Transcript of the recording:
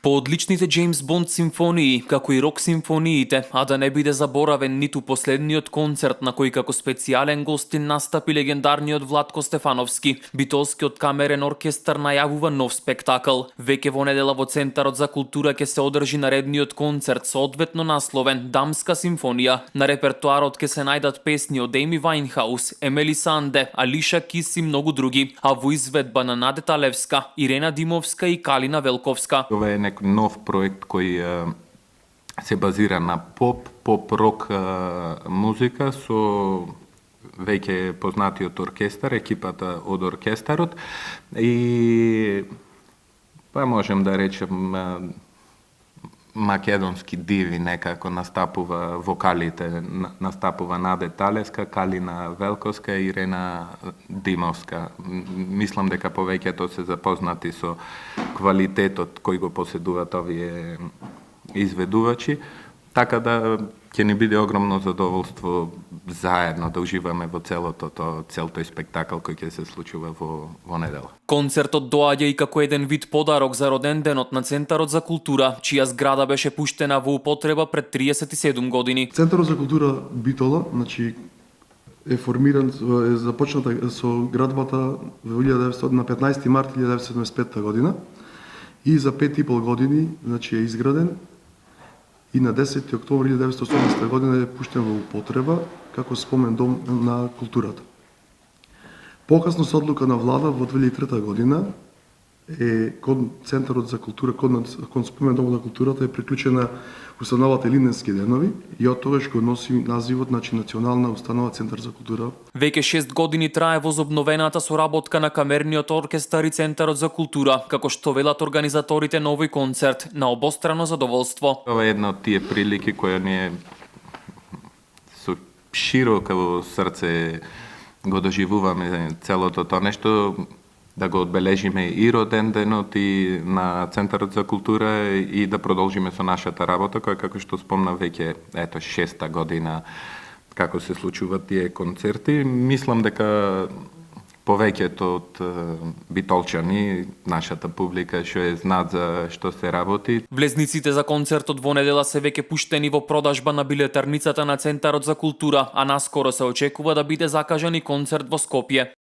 По одличните Джеймс Бонд симфонии, како и рок симфониите, а да не биде заборавен ниту последниот концерт на кој како специјален гостин настапи легендарниот Владко Стефановски, Битолскиот камерен оркестар најавува нов спектакл. Веќе во недела во Центарот за култура ќе се одржи наредниот концерт со одветно насловен Дамска симфонија. На репертоарот ќе се најдат песни од Еми Вајнхаус, Емели Санде, Алиша Кис и многу други, а во изведба на Наде Талевска, Ирена Димовска и Калина Велковска. Ова е некој нов проект кој се базира на поп-рок музика со веќе познатиот оркестар, екипата од оркестарот и па можем да речем македонски диви некако настапува вокалите, настапува Наде Талевска, Калина Велковска и Ирена Димовска. Мислам дека повеќето се запознати со квалитетот кој го поседуваат овие изведувачи, така да ќе ни биде огромно задоволство заедно да уживаме во цел тој спектакл кој ќе се случува во недела. Концертот доаѓа и како еден вид подарок за роден денот на Центарот за култура, чија зграда беше пуштена во употреба пред 37 години. Центарот за култура Битола, е формиран, е започната со градбата во 1900 на 15 март 1975 година и за 5,5 години, е изграден и на 10 октомври 1980 година е пуштен во употреба како спомен дом на културата. Покасно со одлука на влада во 2003 година кон Центарот за култура, кон спомен дом на културата е приклучена установата Илинденски денови и од тогаш го носи називот Национална установа Центар за култура. Веќе 6 години трае возобновената соработка на камерниот оркестар и Центарот за култура, како што велат организаторите на овој концерт, на обострано задоволство. Ова е една од тие прилики која ние со широко срце го доживуваме целото тоа нешто, да го одбележиме и роден денот и на Центарот за култура и да продолжиме со нашата работа, која како што спомна веќе 6-та година како се случуваат тие концерти. Мислам дека повеќето од битолчани, нашата публика, што е знаат за што се работи. Влезниците за концертот во недела се веќе пуштени во продажба на билетарницата на Центарот за култура, а наскоро се очекува да биде закажан и концерт во Скопје.